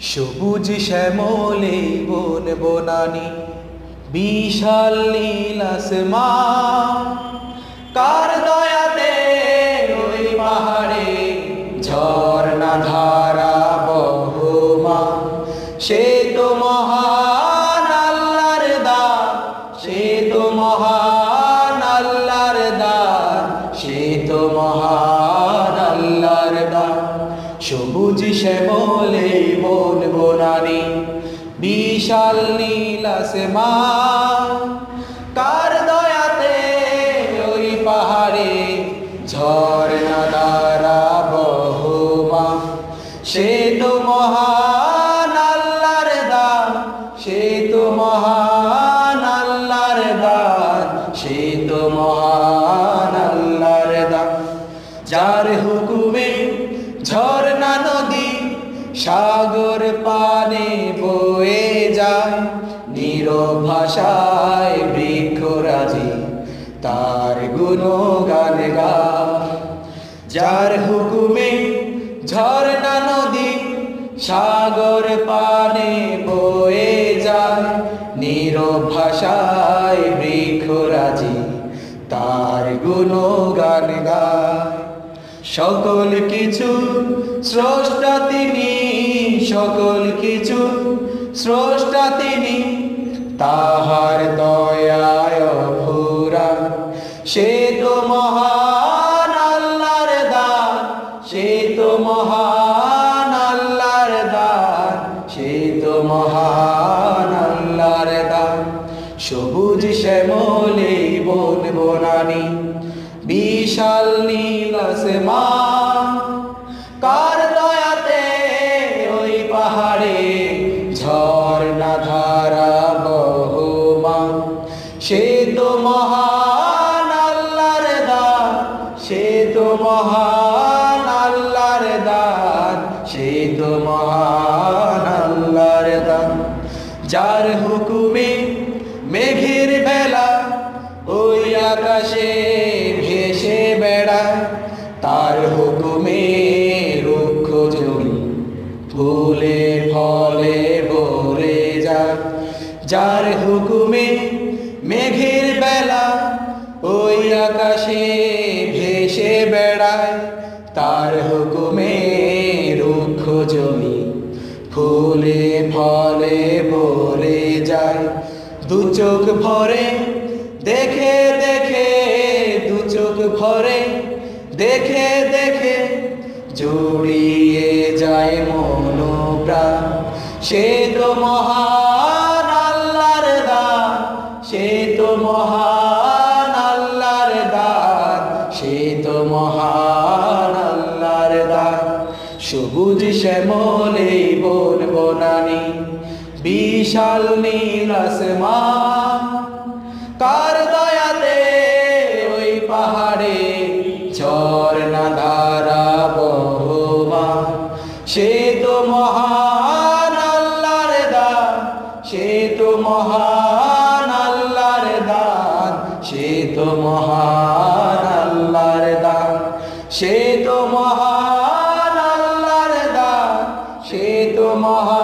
সবুজ শ্যামলে বন বনানি বিশাল নীল আসমান, কার দয়াতে ওই পাহাড়ে ঝর্ণা ধারা বহমান। সে তো মহান আল্লাহর দান, সে তো মহান আল্লাহর দান, সে তো মহান আল্লাহর দান। সবুজ শ্যামলে বন বনানি বিশাল নীল আসমান, কার দয়াতে ওই পাহাড়ে ঝর্ণা ধারা বহমান। সে তো মহান আল্লাহর দান, সে তো মহান আল্লাহর দান, সে তো মহান আল্লাহর দান। যার হুকুমে ঝর্ণা নদী সাগর পানে বয়ে যায়, নীরব ভাষায় বৃক্ষরাজি তার গুণগান গায়। যার হুকুমে ঝর্ণা নদী সাগর পানে বয়ে যায়, নীরব ভাষায় বৃক্ষরাজি তার গুণগান গায়। সকল কিছু স্রষ্টা তিনি, সকল কিছু স্রষ্টা তিনি, তাহার দয়ায় অফুরা। সে তো মহান আল্লাহর দান, সে তো মহান আল্লাহর দান, সে তো মহান আল্লাহর দান। সবুজ শ্যামলে বন বনানি বিশাল নীল আসমান, কার দয়াতে ওই পাহাড়ে ঝর্ণা ধারা বহমান। সে তো মহান আল্লাহর দান, সে তো মহান আল্লাহর দান, সে তো মহান আল্লাহর দান। যার হুকুমে মেঘের বেলা ওই আকাশে ভেসে বেড়ায়, তার হুকুমে রুক্ষ জমি ফুলে ফলে ভরে যায়। যার হুকুমে মেঘের বেলা ওই আকাশে ভেসে বেড়ায়, তার হুকুমে রুক্ষ জমি ফুলে ফলে ভরে যায়। দু চোখ ভরে দেখে দেখে, দু চোখ ভরে দেখে দেখে জড়িয়ে যায় মন প্রাণ। সে তো মহান আল্লাহর দান, সে তো মহান আল্লাহর দান, সে তো মহান আল্লাহর দান। সবুজ শ্যামলে বন বনানি বিশাল নীল আসমান, কার দয়াতে ওই পাহাড়ে ঝর্ণা ধারা বহমান। সে তো মহান আল্লাহর দান, সে তো মহান আল্লাহর দান, সে তো মহান আল্লাহর দান, সে তো মহান আল্লাহর দান, সে তো মহান